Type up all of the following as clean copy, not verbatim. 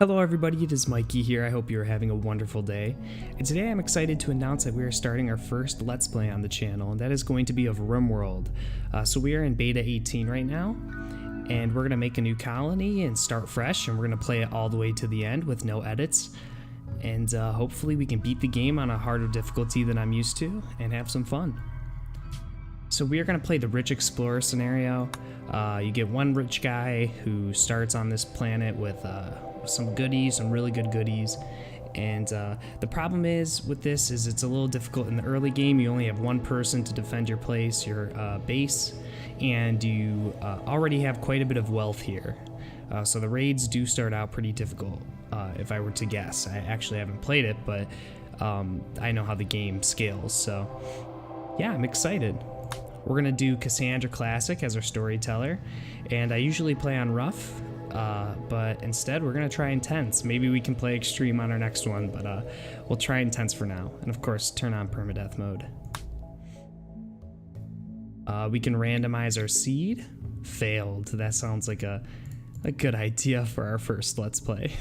Hello everybody, it is Mikey here. I hope you're having a wonderful day. And today I'm excited to announce that we are starting our first Let's Play on the channel, and that is going to be of RimWorld. So we are in Beta 18 right now, and we're going to make a new colony and start fresh, and we're going to play it all the way to the end with no edits. And hopefully we can beat the game on a harder difficulty than I'm used to, and have some fun. So we are going to play the Rich Explorer scenario. You get one rich guy who starts on this planet with some goodies, some really good goodies. And the problem is with this is it's a little difficult in the early game. You only have one person to defend your place, your base, and you already have quite a bit of wealth here. So the raids do start out pretty difficult, if I were to guess. I actually haven't played it, but I know how the game scales. So yeah, I'm excited. We're gonna do Cassandra Classic as our storyteller, and I usually play on rough, but instead we're gonna try intense. Maybe we can play extreme on our next one, but we'll try intense for now. And of course, turn on permadeath mode. We can randomize our seed. Failed. That sounds like a good idea for our first Let's Play.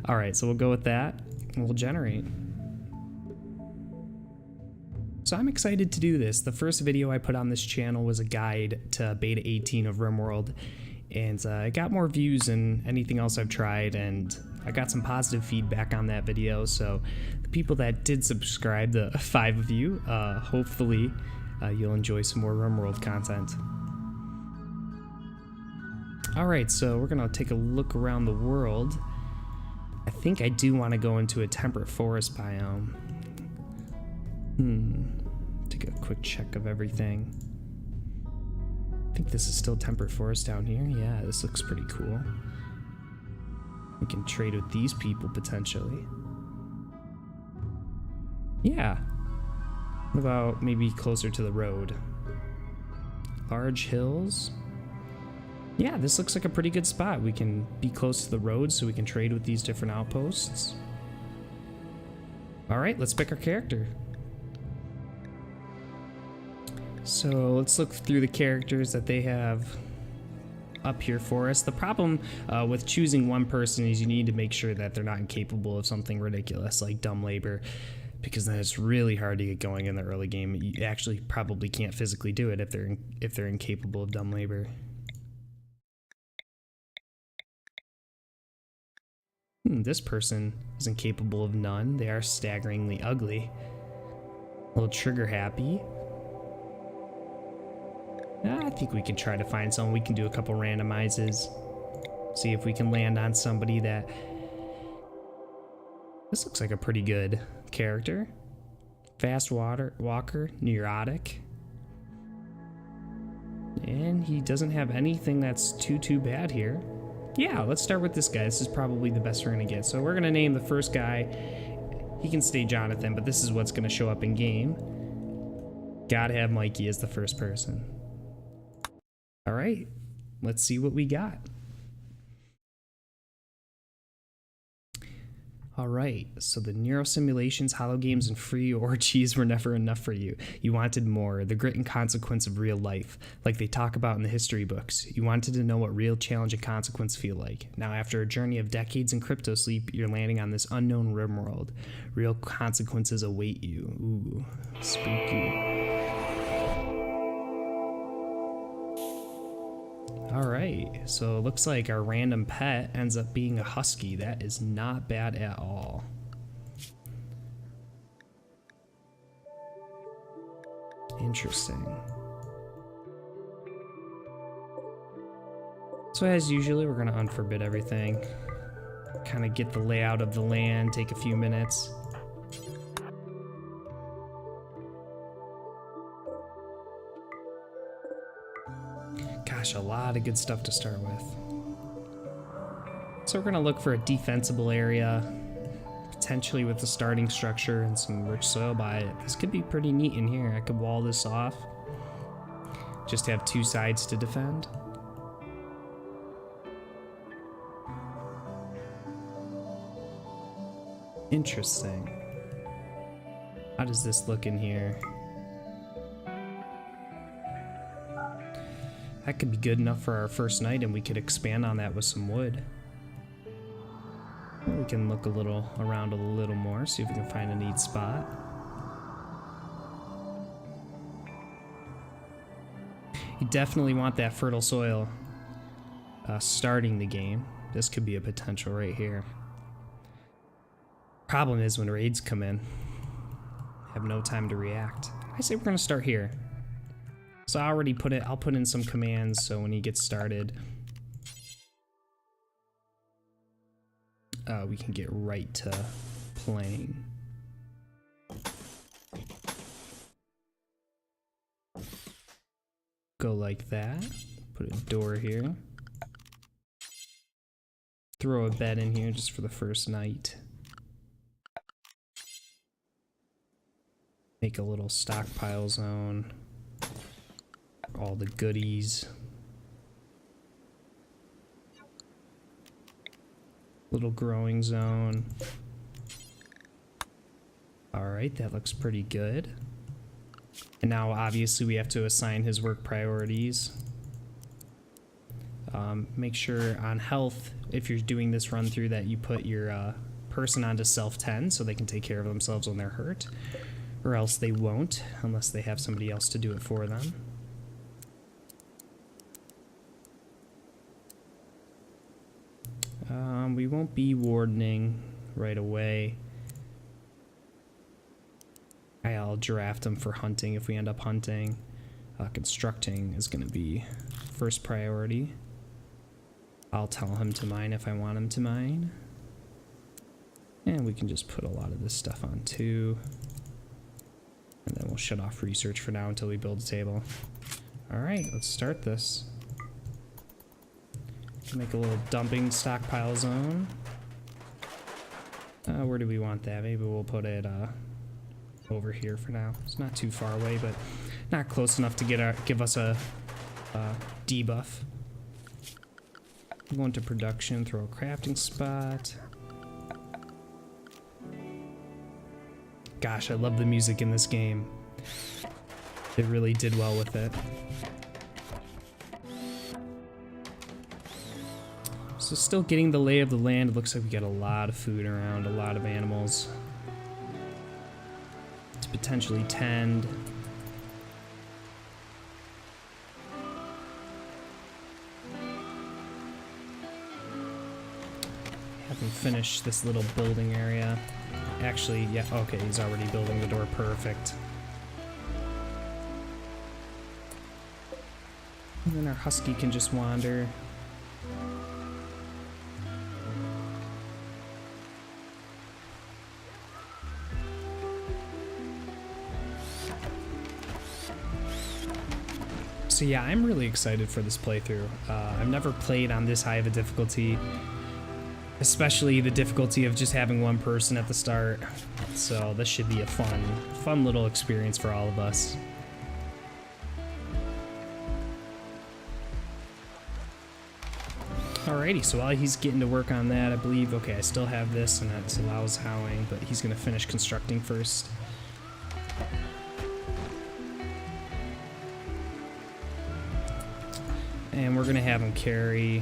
All right, so we'll go with that, and we'll generate. So I'm excited to do this. The first video I put on this channel was a guide to Beta 18 of RimWorld, and I got more views than anything else I've tried, and I got some positive feedback on that video. So the people that did subscribe, the 5 of you, hopefully you'll enjoy some more RimWorld content. Alright, so we're gonna take a look around the world. I think I do want to go into a temperate forest biome. Take a quick check of everything. I think this is still temperate forest down here. Yeah, this looks pretty cool. We can trade with these people potentially. Yeah. What about maybe closer to the road? Large hills. Yeah, this looks like a pretty good spot. We can be close to the road so we can trade with these different outposts. Alright, let's pick our character. So let's look through the characters that they have up here for us. The problem with choosing one person is you need to make sure that they're not incapable of something ridiculous like dumb labor, because then it's really hard to get going in the early game. You actually probably can't physically do it if they're incapable of dumb labor. This person is incapable of none. They are staggeringly ugly. A little trigger happy. I think we can try to find someone. We can do a couple randomizes. See if we can land on somebody that... This looks like a pretty good character. Fast walker, neurotic. And he doesn't have anything that's too bad here. Yeah, let's start with this guy. This is probably the best we're gonna get. So we're gonna name the first guy. He can stay Jonathan, but this is what's gonna show up in game. Gotta have Mikey as the first person. All right, let's see what we got. All right, so the neurosimulations, hollow games, and free orgies were never enough for you. You wanted more, the grit and consequence of real life, like they talk about in the history books. You wanted to know what real challenge and consequence feel like. Now, after a journey of decades in crypto sleep, you're landing on this unknown RimWorld. Real consequences await you. Ooh, spooky. Alright, so it looks like our random pet ends up being a husky. That is not bad at all. Interesting. So as usually, we're going to unforbid everything. Kind of get the layout of the land, take a few minutes. Gosh, a lot of good stuff to start with. So we're gonna look for a defensible area, potentially with a starting structure and some rich soil by it. This could be pretty neat in here. I could wall this off. Just have 2 sides to defend. Interesting. How does this look in here? That could be good enough for our first night, and we could expand on that with some wood. We can look around a little more, see if we can find a neat spot. You definitely want that fertile soil starting the game. This could be a potential right here. Problem is when raids come in, have no time to react. I say we're gonna start here. So I'll put in some commands so when he gets started, we can get right to playing. Go like that. Put a door here. Throw a bed in here just for the first night. Make a little stockpile zone. All the goodies. Little growing zone. Alright, that looks pretty good. And now obviously we have to assign his work priorities. Make sure on health, if you're doing this run through, that you put your person onto self 10 so they can take care of themselves when they're hurt. Or else they won't, unless they have somebody else to do it for them. We won't be wardening right away. I'll draft them for hunting if we end up hunting. Constructing is going to be first priority. I'll tell him to mine if I want him to mine. And we can just put a lot of this stuff on too. And then we'll shut off research for now until we build a table. Alright, let's start this. Make a little dumping stockpile zone. Where do we want that? Maybe we'll put it over here for now. It's not too far away, but not close enough to give us a debuff. Go into production, throw a crafting spot. Gosh, I love the music in this game. They really did well with it. So still getting the lay of the land. It looks like we got a lot of food around, a lot of animals to potentially tend. Have him finish this little building area. Actually, yeah, okay, he's already building the door. Perfect. And then our husky can just wander. So yeah, I'm really excited for this playthrough. I've never played on this high of a difficulty, especially the difficulty of just having one person at the start. So this should be a fun little experience for all of us. Alrighty, so while he's getting to work on that, I believe, okay, I still have this and that allows howling, but he's gonna finish constructing first. And we're gonna have him carry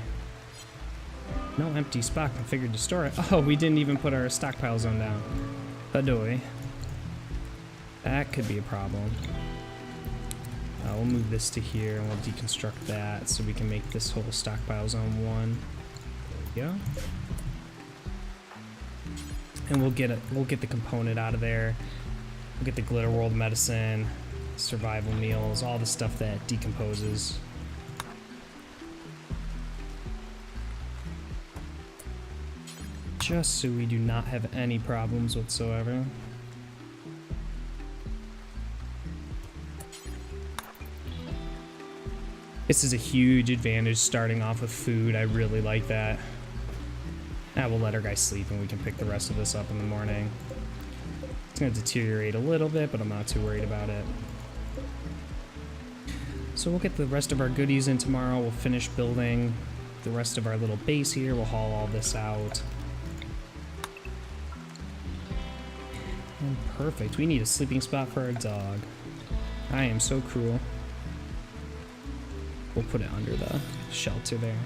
no empty spot configured to store it. Oh, we didn't even put our stockpile zone down. Adoy. That could be a problem. We'll move this to here and we'll deconstruct that so we can make this whole stockpile zone 1. There we go. And we'll get the component out of there. We'll get the Glitter World medicine, survival meals, all the stuff that decomposes. Just so we do not have any problems whatsoever. This is a huge advantage starting off with food. I really like that. Now we'll let our guy sleep and we can pick the rest of this up in the morning. It's going to deteriorate a little bit, but I'm not too worried about it. So we'll get the rest of our goodies in tomorrow. We'll finish building the rest of our little base here. We'll haul all this out. And perfect. We need a sleeping spot for our dog. I am so cruel. We'll put it under the shelter there.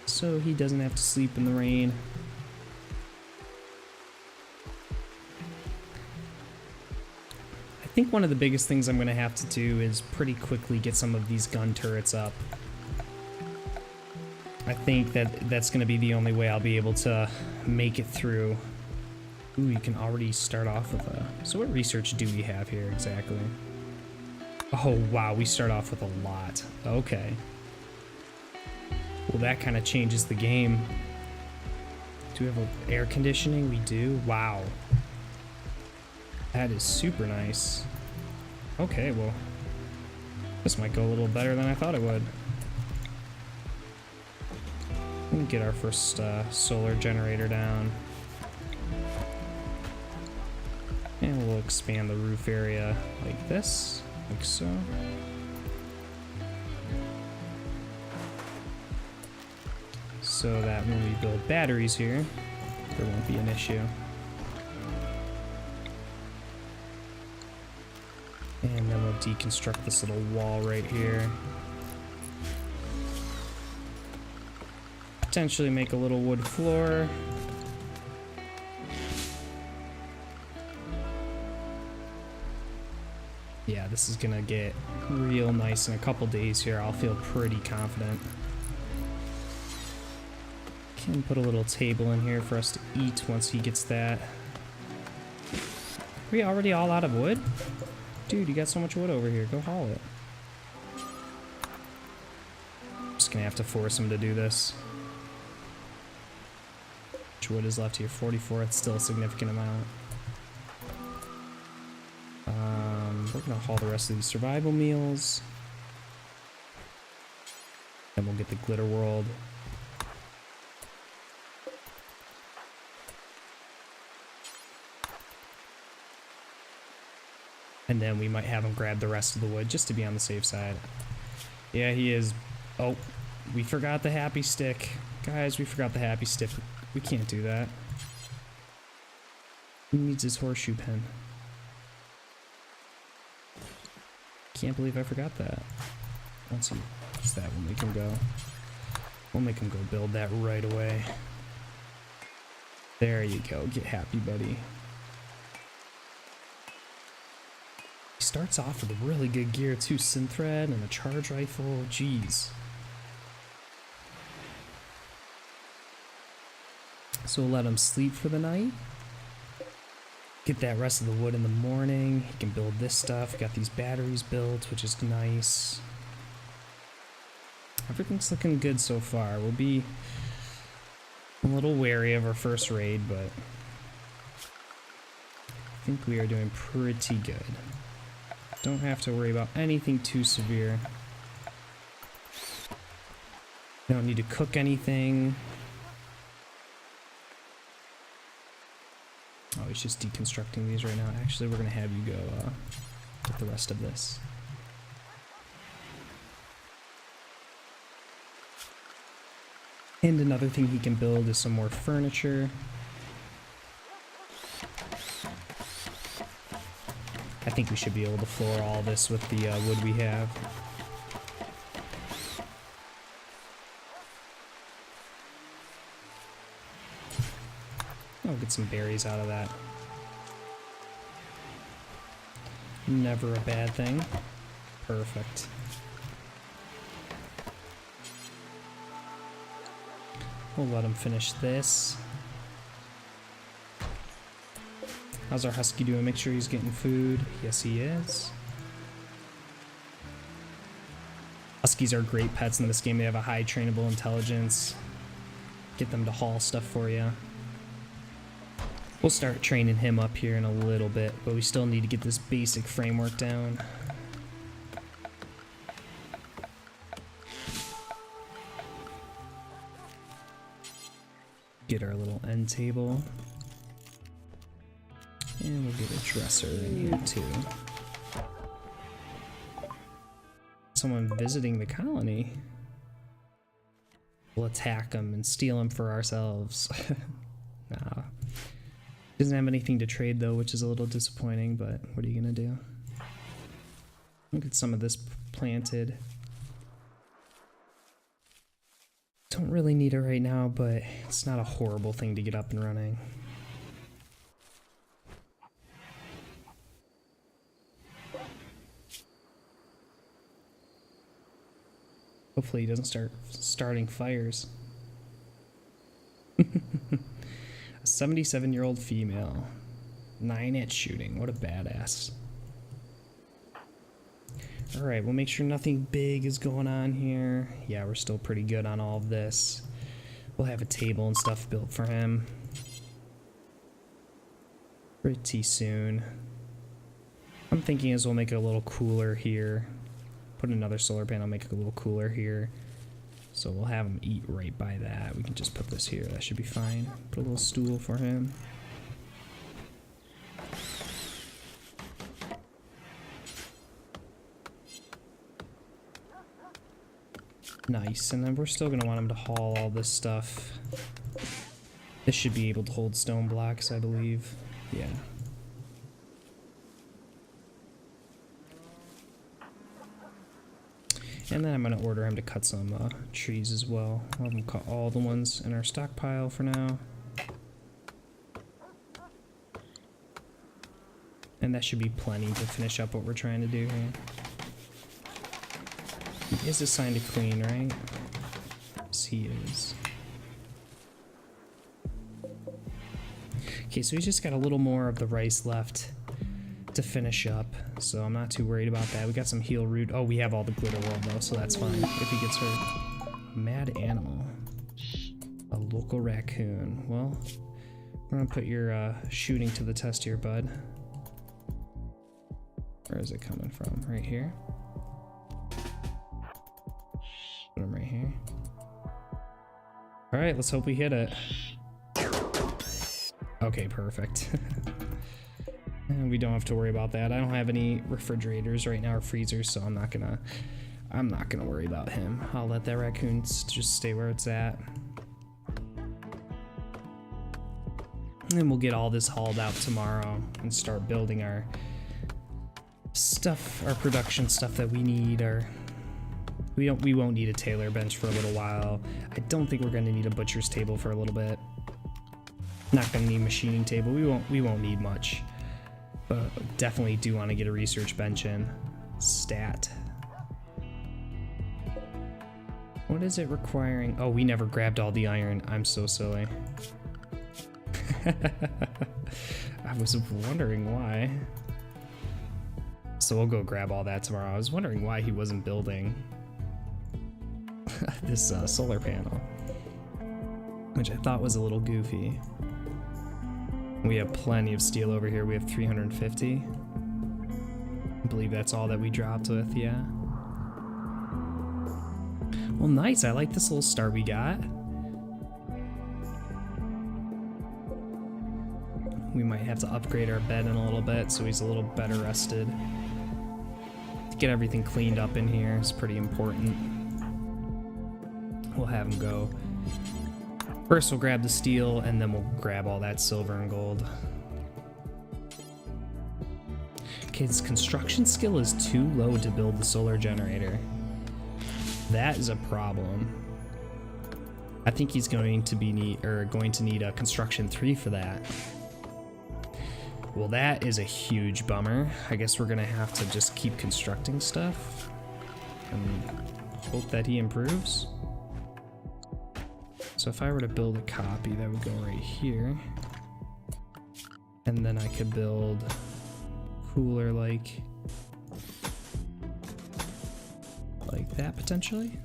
So so he doesn't have to sleep in the rain. I think one of the biggest things I'm going to have to do is pretty quickly get some of these gun turrets up. I think that's going to be the only way I'll be able to make it through. Ooh, you can already start off with a... So what research do we have here exactly? Oh, wow, we start off with a lot. Okay. Well, that kind of changes the game. Do we have air conditioning? We do? Wow. That is super nice. Okay, well, this might go a little better than I thought it would. Let me get our first solar generator down. And we'll expand the roof area like this, like so. So that when we build batteries here, there won't be an issue. And then we'll deconstruct this little wall right here. Potentially make a little wood floor. Yeah, this is gonna get real nice in a couple days here. I'll feel pretty confident. Can put a little table in here for us to eat once he gets that. Are we already all out of wood? Dude, you got so much wood over here. Go haul it. I'm just gonna have to force him to do this. Which wood is left here? 44. It's still a significant amount. We're gonna haul the rest of these survival meals. Then we'll get the glitter world. And then we might have him grab the rest of the wood just to be on the safe side. Yeah, he is. Oh, we forgot the happy stick. Guys, we forgot the happy stick. We can't do that. He needs his horseshoe pen. Can't believe I forgot that. Once he gets that, we'll make him go. We'll make him go build that right away. There you go. Get happy, buddy. He starts off with a really good gear too. Synthread and a charge rifle. Jeez. So we'll let him sleep for the night. Get that rest of the wood in the morning. He can build this stuff. Got these batteries built, which is nice. Everything's looking good so far. We'll be a little wary of our first raid, but I think we are doing pretty good. Don't have to worry about anything too severe. Don't need to cook anything. Oh, he's just deconstructing these right now. Actually, we're going to have you go get the rest of this. And another thing he can build is some more furniture. I think we should be able to floor all this with the wood we have. I'll get some berries out of that. Never a bad thing. Perfect. We'll let him finish this. How's our husky doing? Make sure he's getting food. Yes, he is. Huskies are great pets in this game. They have a high trainable intelligence. Get them to haul stuff for you. We'll start training him up here in a little bit, but we still need to get this basic framework down. Get our little end table. And we'll get a dresser in here too. Someone visiting the colony. We'll attack them and steal them for ourselves. Nah. Doesn't have anything to trade though, which is a little disappointing, but what are you gonna do? Look at some of this planted. Don't really need it right now, but it's not a horrible thing to get up and running. Hopefully he doesn't start starting fires. A 77-year-old female. 9 at shooting. What a badass. Alright, we'll make sure nothing big is going on here. Yeah, we're still pretty good on all of this. We'll have a table and stuff built for him pretty soon. I'm thinking as we'll make it a little cooler here. Put another solar panel, make it a little cooler here. So we'll have him eat right by that. We can just put this here. That should be fine. Put a little stool for him. Nice, and then we're still going to want him to haul all this stuff. This should be able to hold stone blocks, I believe. Yeah. And then I'm going to order him to cut some trees as well. I'll have him cut all the ones in our stockpile for now. And that should be plenty to finish up what we're trying to do here. He is assigned to clean, right? Yes, he is. Okay, so he's just got a little more of the rice left to finish up, so I'm not too worried about that. We got some heal root. Oh, we have all the glitter world though, so that's fine if he gets hurt. Mad animal. A local raccoon. Well, we're gonna put your shooting to the test here, bud. Where is it coming from? Right here? Put him right here. Alright, let's hope we hit it. Okay, perfect. And we don't have to worry about that. I don't have any refrigerators right now or freezers, so I'm not gonna worry about him. I'll let that raccoon just stay where it's at. And then we'll get all this hauled out tomorrow and start building our stuff, our production stuff that we need. We won't need a tailor bench for a little while. I don't think we're gonna need a butcher's table for a little bit. Not gonna need a machining table. We won't need much. But definitely do want to get a research bench in. Stat. What is it requiring? Oh, we never grabbed all the iron. I'm so silly. I was wondering why. So we'll go grab all that tomorrow. I was wondering why he wasn't building this solar panel, which I thought was a little goofy. We have plenty of steel over here. We have 350. I believe that's all that we dropped with, yeah. Well, nice. I like this little start we got. We might have to upgrade our bed in a little bit so he's a little better rested. To get everything cleaned up in here is pretty important. We'll have him go. First we'll grab the steel, and then we'll grab all that silver and gold. Okay, his construction skill is too low to build the solar generator. That is a problem. I think he's going to need a construction 3 for that. Well, that is a huge bummer. I guess we're gonna have to just keep constructing stuff and hope that he improves. So if I were to build a copy, that would go right here. And then I could build cooler like that potentially.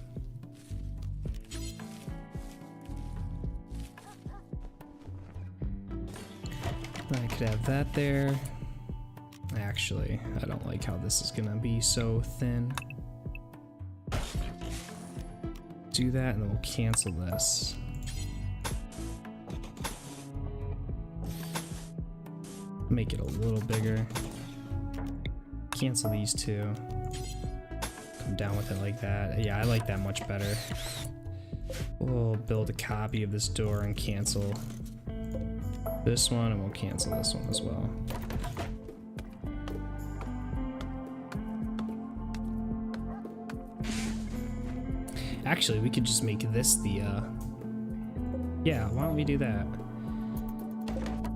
I could have that there. Actually, I don't like how this is gonna be so thin. Do that and then we'll cancel this. Make it a little bigger. Cancel these two. Come down with it like that. Yeah, I like that much better. We'll build a copy of this door and cancel this one, and we'll cancel this one as well. Actually, we could just make this the, yeah, why don't we do that?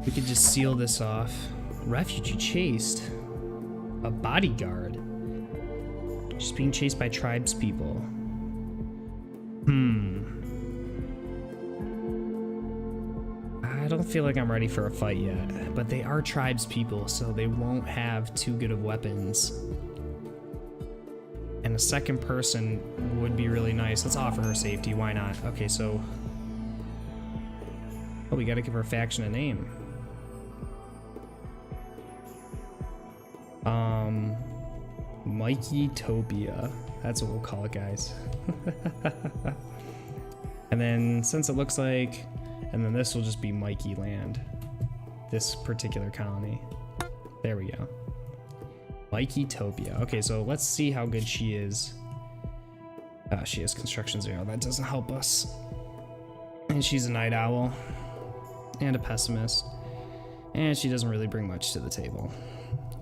We could just seal this off. Refugee chased. A bodyguard. Just being chased by tribespeople. I don't feel like I'm ready for a fight yet, but they are tribespeople, so they won't have too good of weapons. And a second person would be really nice. Let's offer her safety, why not? Okay, so... Oh, we gotta give our faction a name. Mikey Topia. That's what we'll call it, guys. And then, since it looks like... And then this will just be Mikey Land. This particular colony. There we go. Mikey Topia. Okay, so let's see how good she is. She has construction 0. That doesn't help us. And she's a night owl. And a pessimist. And she doesn't really bring much to the table.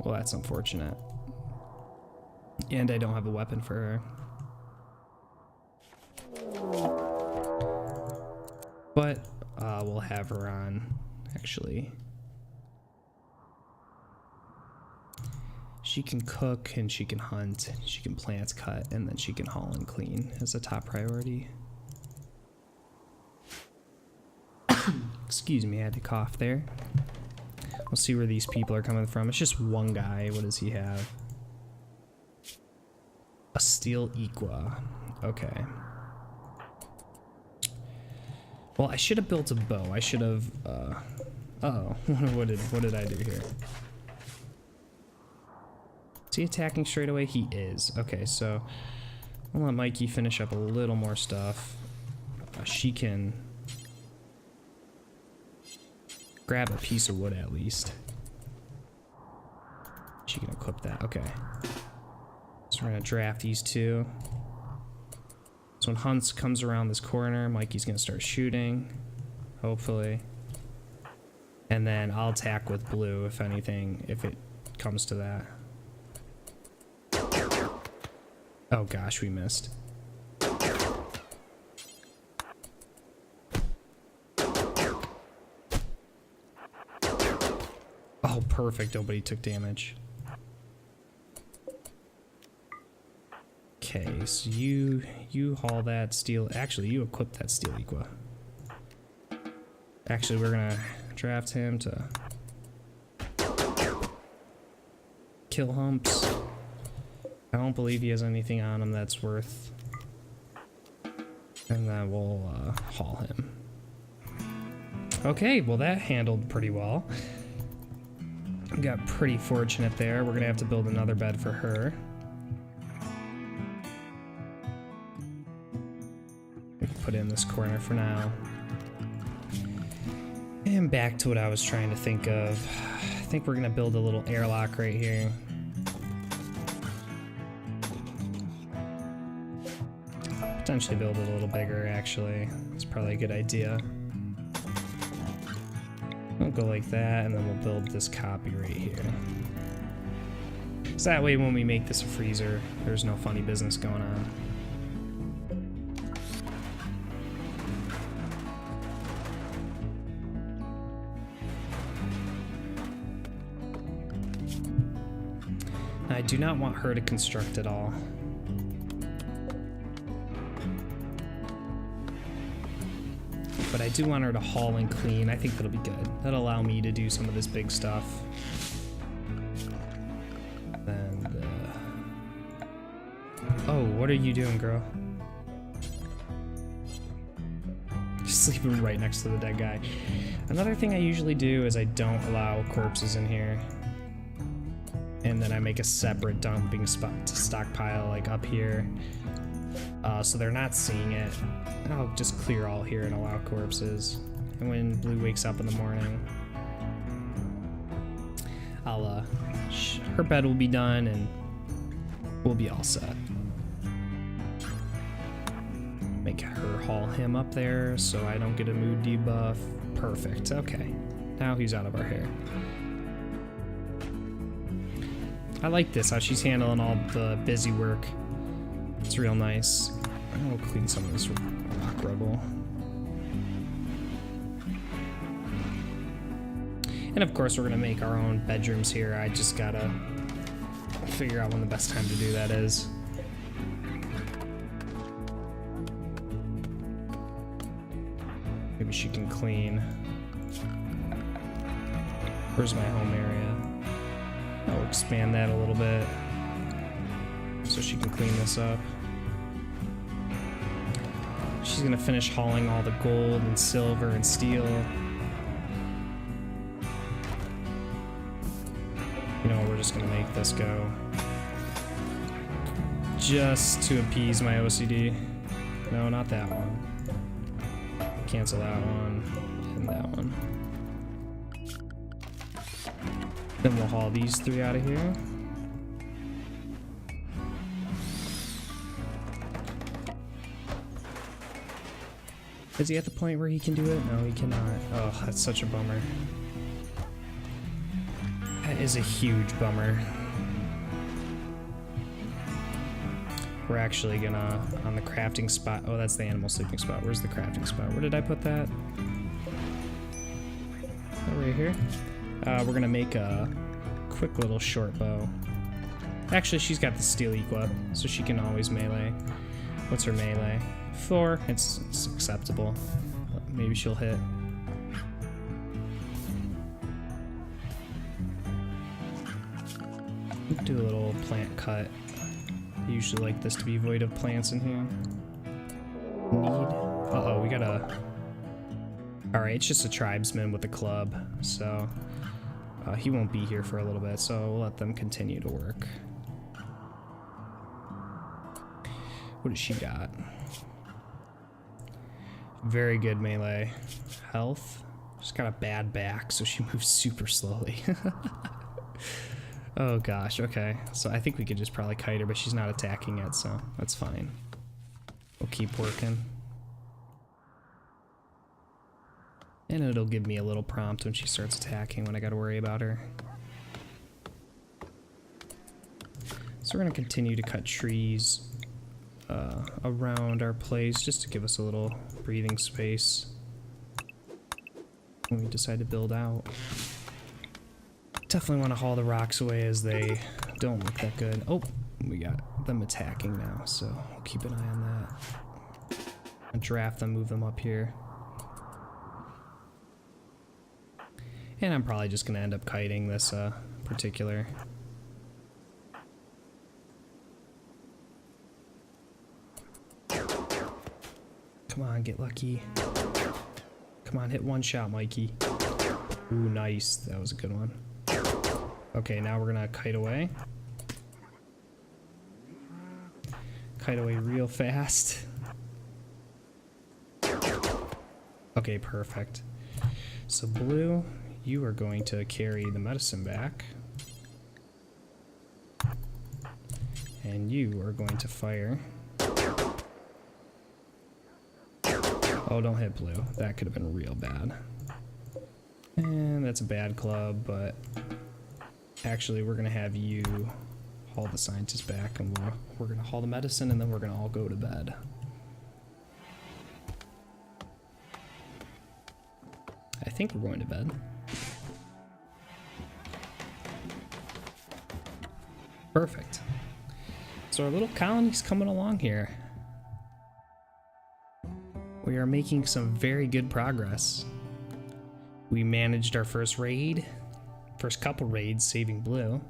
Well, that's unfortunate. And I don't have a weapon for her. But we'll have her on, actually. She can cook and she can hunt. She can plant, cut, and then she can haul and clean as a top priority. Excuse me, I had to cough there. We'll see where these people are coming from. It's just one guy. What does he have? A steel equa. Okay. Well, I should have built a bow. I should have, uh-oh. What did I do here? Is he attacking straight away? He is. Okay, so I'll let Mikey finish up a little more stuff. She can grab a piece of wood at least. She can equip that. Okay. So we're gonna draft these two. So when Hunt comes around this corner, Mikey's gonna start shooting, hopefully. And then I'll attack with blue, if anything, if it comes to that. Oh gosh, we missed. Oh, perfect, nobody took damage. Okay, so you haul that steel. Actually, you equip that steel equa. Actually, we're gonna draft him to kill humps. I don't believe he has anything on him that's worth. And then we'll haul him. Okay, well that handled pretty well. We got pretty fortunate there. We're gonna have to build another bed for her. We can put it in this corner for now. And back to what I was trying to think of. I think we're gonna build a little airlock right here. Potentially build it a little bigger, actually. It's probably a good idea. We'll go like that, and then we'll build this copy right here. So that way when we make this a freezer, there's no funny business going on. I do not want her to construct at all. But I do want her to haul and clean. I think that'll be good. That'll allow me to do some of this big stuff. And, oh, what are you doing, girl? Just sleeping right next to the dead guy. Another thing I usually do is I don't allow corpses in here. And then I make a separate dumping spot to stockpile, like up here. So they're not seeing it. I'll just clear all here and allow corpses. And when Blue wakes up in the morning, I'll, her bed will be done and we'll be all set. Make her haul him up there so I don't get a mood debuff. Perfect, okay. Now he's out of our hair. I like this, how she's handling all the busy work. It's real nice. We'll clean some of this rock rubble. And of course we're gonna make our own bedrooms here. I just gotta figure out when the best time to do that is. Maybe she can clean. Where's my home area? I'll expand that a little bit so she can clean this up. She's gonna finish hauling all the gold and silver and steel. You know, we're just gonna make this go just to appease my OCD. No, not that one. Cancel that one and that one. Then we'll haul these three out of here. Is he at the point where he can do it? No, he cannot. Oh, that's such a bummer. That is a huge bummer. We're actually gonna, on the crafting spot, oh, that's the animal sleeping spot. Where's the crafting spot? Where did I put that? Oh, right here. We're gonna make a quick little short bow. Actually, she's got the steel equip, so she can always melee. What's her melee? 4. It's acceptable. Maybe she'll hit. Do a little plant cut. I usually like this to be void of plants in here. Uh-oh, we gotta... Alright, it's just a tribesman with a club, so... he won't be here for a little bit, so we'll let them continue to work. What does she got? Very good melee. Health. She's got a bad back, so she moves super slowly. Oh gosh, okay. So I think we could just probably kite her, but she's not attacking yet, so that's fine. We'll keep working. And it'll give me a little prompt when she starts attacking when I gotta worry about her. So we're gonna continue to cut trees around our place just to give us a little breathing space when we decide to build out. Definitely want to haul the rocks away as they don't look that good. Oh, we got them attacking now, so we'll keep an eye on that. And draft them, move them up here. And I'm probably just going to end up kiting this particular. Come on, get lucky. Come on, hit one shot, Mikey. Ooh, nice. That was a good one. Okay, now we're gonna kite away. Kite away real fast. Okay, perfect. So Blue, you are going to carry the medicine back. And you are going to fire. Oh, don't hit Blue. That could have been real bad. And that's a bad club, but actually we're gonna have you haul the scientist back, and we're gonna haul the medicine, and then we're gonna all go to bed. I think we're going to bed. Perfect. So our little colony's coming along here. We are making some very good progress. We managed our first raid. First couple raids saving Blue.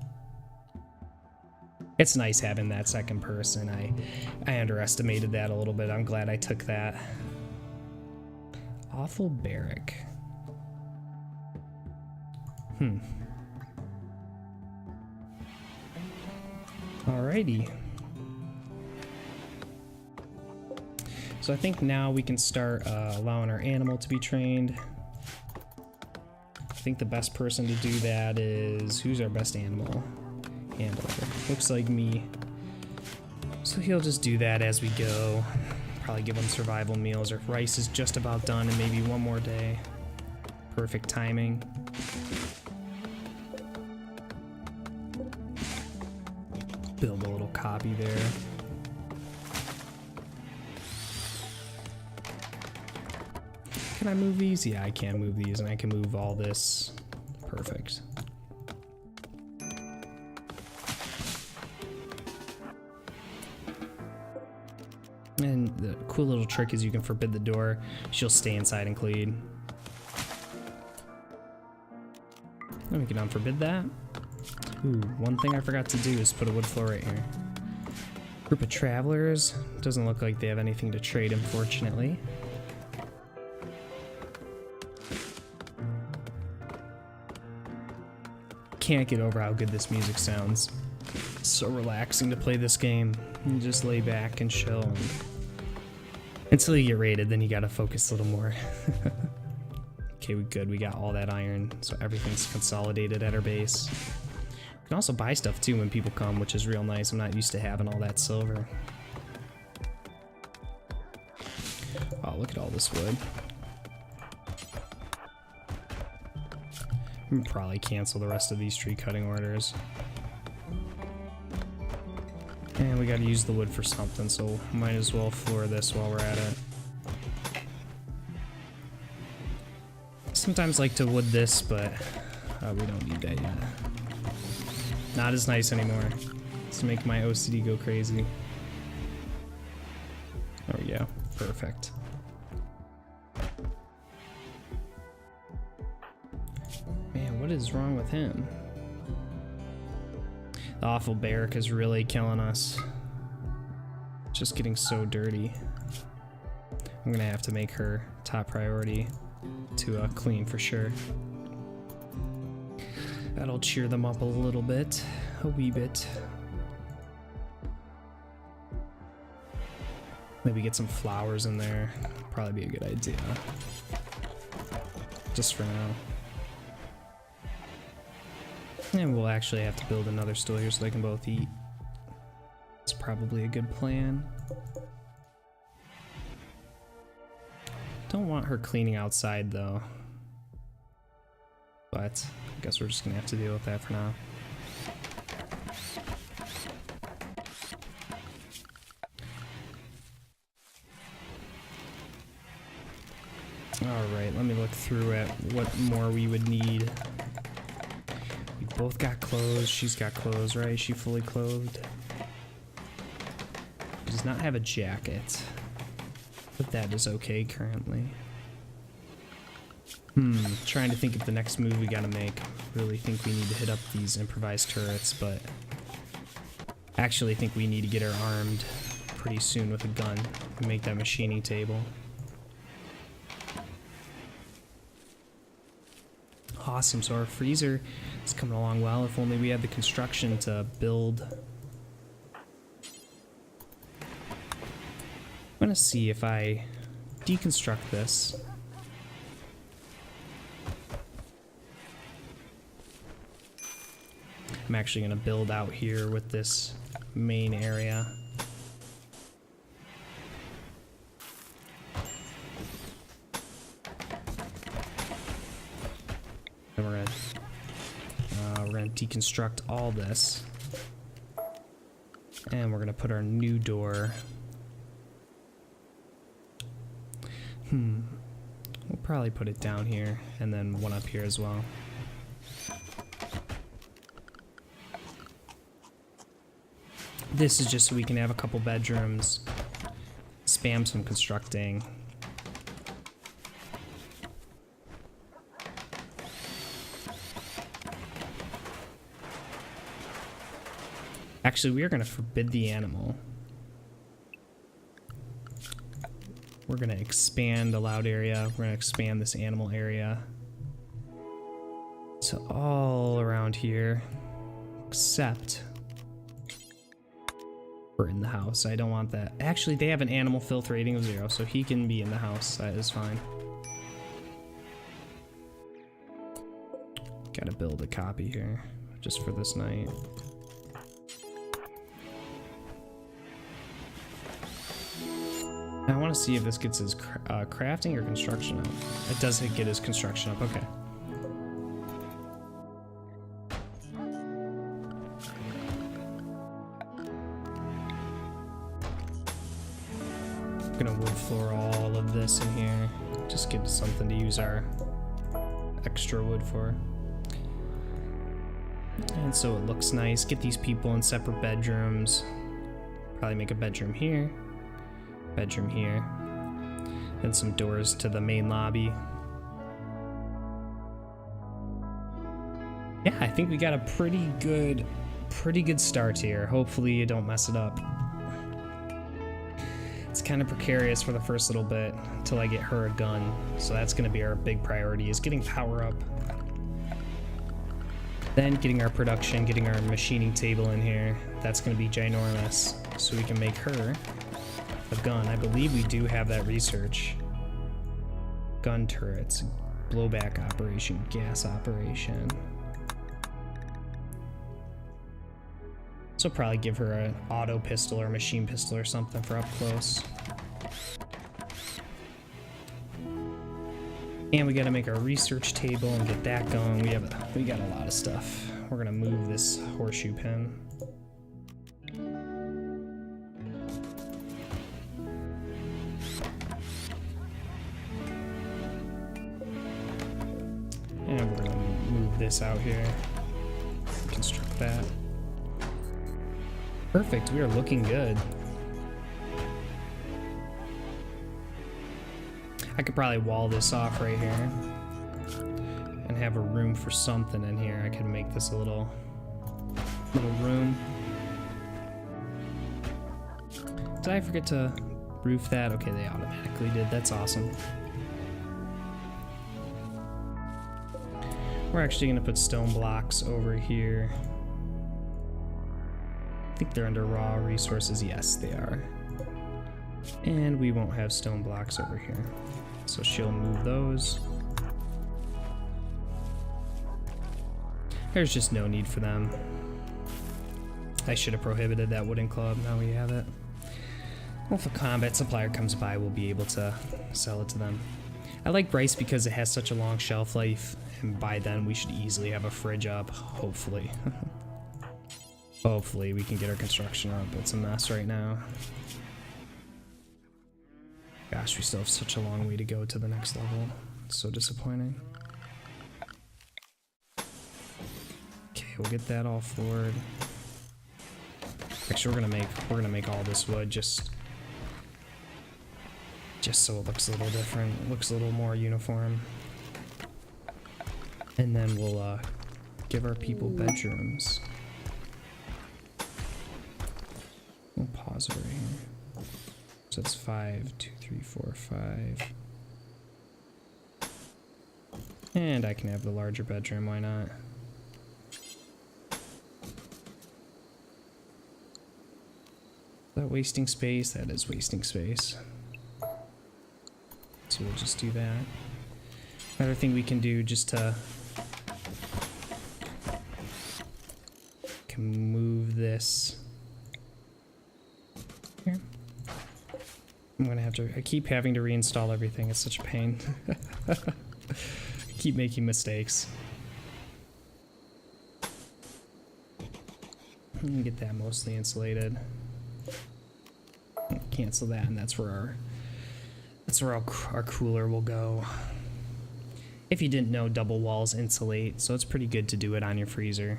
It's nice having that second person. I underestimated that a little bit. I'm glad I took that. Awful barrack. Alrighty. So I think now we can start allowing our animal to be trained. I think the best person to do that is, who's our best animal handler? Looks like me. So he'll just do that as we go. Probably give him survival meals, or if rice is just about done and maybe one more day. Perfect timing. Build a little copy there. Can I move these? Yeah, I can move these, and I can move all this. Perfect. And the cool little trick is you can forbid the door. She'll stay inside and clean. And we can unforbid that. Ooh, one thing I forgot to do is put a wood floor right here. Group of travelers. Doesn't look like they have anything to trade, unfortunately. Can't get over how good this music sounds. It's so relaxing to play this game. You just lay back and chill. Until you get raided, then you gotta focus a little more. Okay, we good. We got all that iron, so everything's consolidated at our base. You can also buy stuff too when people come, which is real nice. I'm not used to having all that silver. Oh, look at all this wood. I'm gonna probably cancel the rest of these tree cutting orders. And we gotta use the wood for something, so might as well floor this while we're at it. Sometimes like to wood this, but we don't need that yet. Not as nice anymore. It's to make my OCD go crazy. There we go. Perfect. Man, what is wrong with him? The awful barrack is really killing us. Just getting so dirty. I'm gonna have to make her top priority to clean for sure. That'll cheer them up a little bit, a wee bit. Maybe get some flowers in there. Probably be a good idea. Just for now. And we'll actually have to build another stool here so they can both eat. It's probably a good plan. Don't want her cleaning outside though. But I guess we're just gonna have to deal with that for now. Alright, let me look through at what more we would need. We both got clothes. She's got clothes, right? Is she fully clothed? She does not have a jacket. But that is okay currently. Trying to think of the next move we gotta make. Really think we need to hit up these improvised turrets, but actually think we need to get her armed pretty soon with a gun and make that machining table. Awesome, so our freezer is coming along well. If only we had the construction to build. I'm gonna see if I deconstruct this. I'm actually gonna build out here with this main area. And we're gonna deconstruct all this. And we're gonna put our new door. We'll probably put it down here and then one up here as well. This is just so we can have a couple bedrooms, spam some constructing. Actually, we are going to forbid the animal. We're going to expand allowed area. We're going to expand this animal area. So all around here, except we're in the house. I don't want that. Actually, they have an animal filth rating of 0, so he can be in the house. That is fine. Gotta build a copy here, just for this night. I want to see if this gets his crafting or construction up. It does get his construction up, okay. I'm gonna wood floor all of this in here. Just give us something to use our extra wood for. And so it looks nice. Get these people in separate bedrooms. Probably make a bedroom here, and some doors to the main lobby. Yeah, I think we got a pretty good start here. Hopefully you don't mess it up. It's kind of precarious for the first little bit until I get her a gun. So that's going to be our big priority, is getting power up. Then getting our production, getting our machining table in here. That's going to be ginormous. So we can make her a gun. I believe we do have that research. Gun turrets, blowback operation, gas operation. So probably give her an auto pistol or machine pistol or something for up close. And we gotta make our research table and get that going. We got a lot of stuff. We're gonna move this horseshoe pin. And we're gonna move this out here. Construct that. Perfect, we are looking good. I could probably wall this off right here and have a room for something in here. I could make this a little room. Did I forget to roof that? Okay, they automatically did. That's awesome. We're actually gonna put stone blocks over here. I think they're under raw resources. Yes, they are. And we won't have stone blocks over here. So she'll move those. There's just no need for them. I should have prohibited that wooden club. Now we have it. Well, if a combat supplier comes by, we'll be able to sell it to them. I like Bryce because it has such a long shelf life, and by then we should easily have a fridge up, hopefully. Hopefully we can get our construction up. It's a mess right now. Gosh, we still have such a long way to go to the next level. It's so disappointing. Okay, we'll get that all floored. Actually, we're gonna make all this wood just so it looks a little different. It looks a little more uniform. And then we'll give our people bedrooms. We'll pause it right here. So it's 5, 2, 3, 4, 5. And I can have the larger bedroom, why not? Is that wasting space? That is wasting space. So we'll just do that. Another thing we can do just to can move this here. I'm gonna have to, I keep having to reinstall everything. It's such a pain. I keep making mistakes. Get that mostly insulated. Cancel that, and that's where our cooler will go. If you didn't know, double walls insulate, so it's pretty good to do it on your freezer.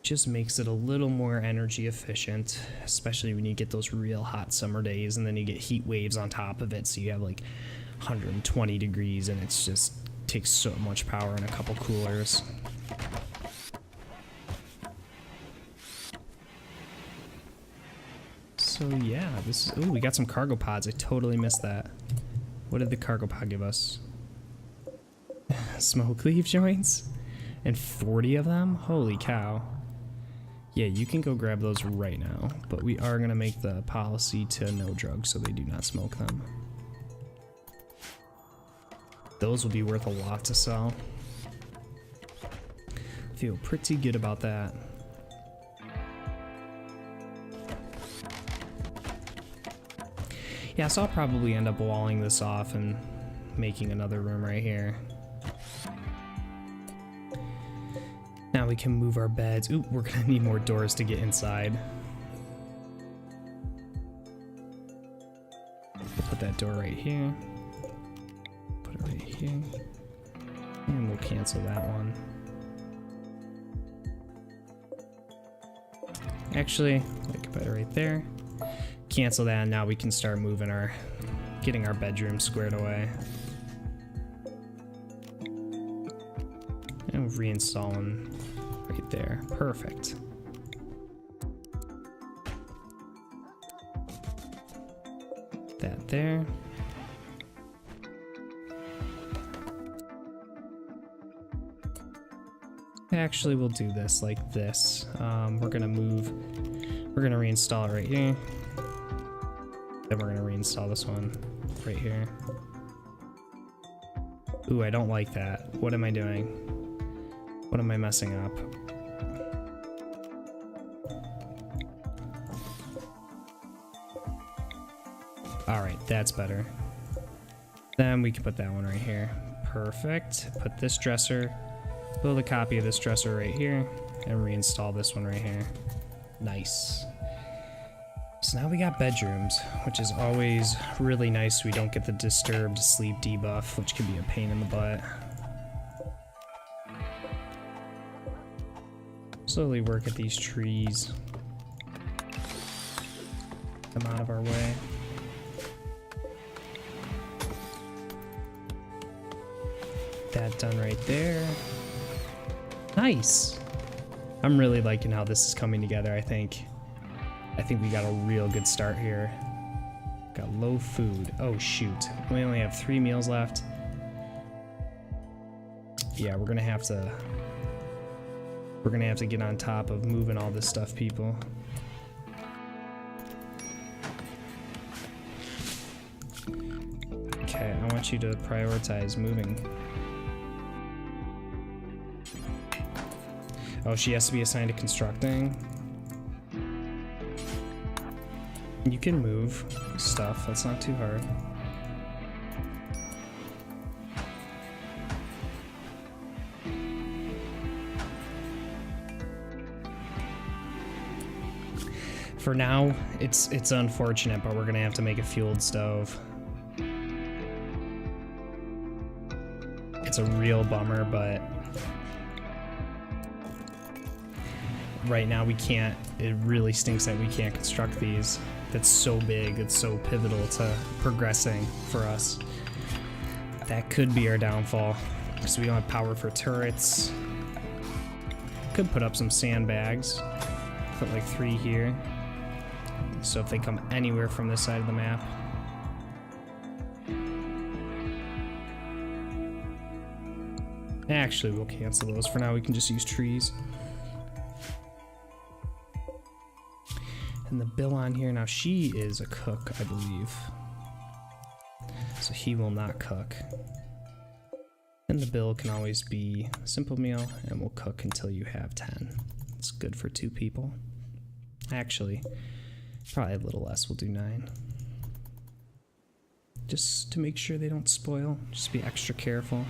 Just makes it a little more energy efficient, especially when you get those real hot summer days and then you get heat waves on top of it, so you have like 120 degrees and it's just takes so much power in a couple coolers. So yeah, this is, ooh, we got some cargo pods. I totally missed that. What did the cargo pod give us? Smoke leaf joints? And 40 of them? Holy cow. Yeah, you can go grab those right now, but we are gonna make the policy to no drugs so they do not smoke them. Those will be worth a lot to sell. Feel pretty good about that. Yeah, so I'll probably end up walling this off and making another room right here. Now we can move our beds. Ooh, we're gonna need more doors to get inside. We'll put that door right here. Put it right here. And we'll cancel that one. Actually, I can put it right there. Cancel that, and now we can start moving getting our bedroom squared away. And reinstall them right there. Perfect. That there. Actually, we'll do this like this. We're gonna reinstall it right here. Then we're gonna reinstall this one right here. Ooh, I don't like that. What am I doing? What am I messing up? Alright, that's better. Then we can put that one right here. Perfect. Put this dresser, build a copy of this dresser right here, and reinstall this one right here. Nice. So now we got bedrooms, which is always really nice. We don't get the disturbed sleep debuff, which can be a pain in the butt. Slowly work at these trees. Come out of our way. That done right there. Nice. I'm really liking how this is coming together. I think we got a real good start here. Got low food. Oh shoot. We only have 3 meals left. Yeah, we're gonna have to get on top of moving all this stuff, people. Okay, I want you to prioritize moving. Oh, she has to be assigned to constructing. You can move stuff, that's not too hard. For now, it's unfortunate, but we're gonna have to make a fueled stove. It's a real bummer, but right now we can't. It really stinks that we can't construct these. That's so big, it's so pivotal to progressing for us. That could be our downfall. So we don't have power for turrets. Could put up some sandbags. Put like 3 here. So if they come anywhere from this side of the map. Actually, we'll cancel those. For now, we can just use trees. And the Bill on here, now she is a cook, I believe. So he will not cook. And the Bill can always be a simple meal, and we'll cook until you have 10. It's good for 2 people. Actually, probably a little less, we'll do 9. Just to make sure they don't spoil, just be extra careful.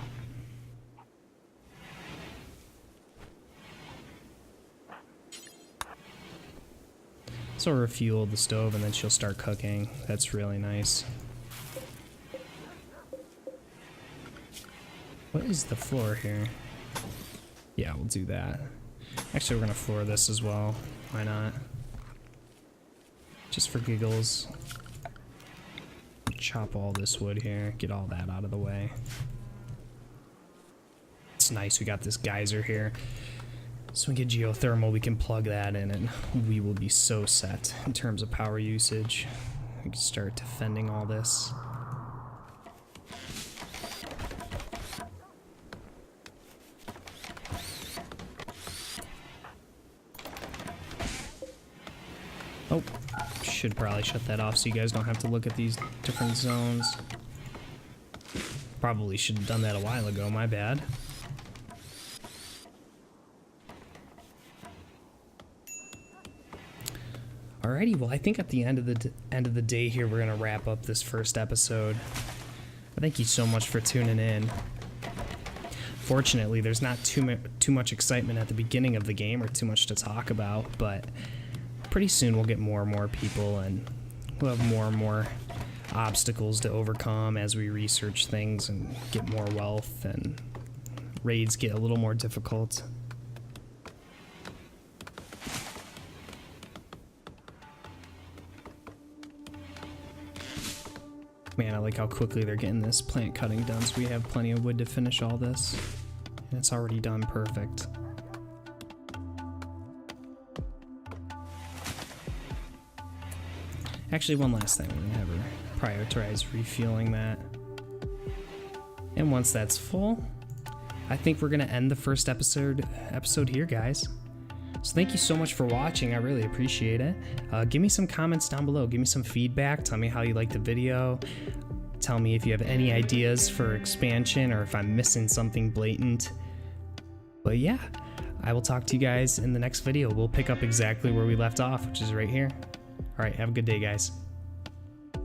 So refuel the stove and then she'll start cooking. That's really nice. What is the floor here? Yeah, we'll do that. Actually, we're gonna floor this as well. Why not? Just for giggles. Chop all this wood here, get all that out of the way. It's nice, we got this geyser here. So we get geothermal, we can plug that in and we will be so set in terms of power usage. We can start defending all this. Oh, should probably shut that off so you guys don't have to look at these different zones. Probably should have done that a while ago, my bad. Alrighty, well I think at the end of the day here we're gonna wrap up this first episode. Thank you so much for tuning in. Fortunately, there's not too much excitement at the beginning of the game or too much to talk about, but pretty soon we'll get more and more people and we'll have more and more obstacles to overcome as we research things and get more wealth, and raids get a little more difficult. Man, I like how quickly they're getting this plant cutting done, so we have plenty of wood to finish all this. And it's already done perfect. Actually, one last thing, we're gonna have her prioritize refueling that. And once that's full, I think we're gonna end the first episode here, guys. So thank you so much for watching. I really appreciate it. Give me some comments down below. Give me some feedback. Tell me how you liked the video. Tell me if you have any ideas for expansion or if I'm missing something blatant. But yeah, I will talk to you guys in the next video. We'll pick up exactly where we left off, which is right here. All right, have a good day, guys.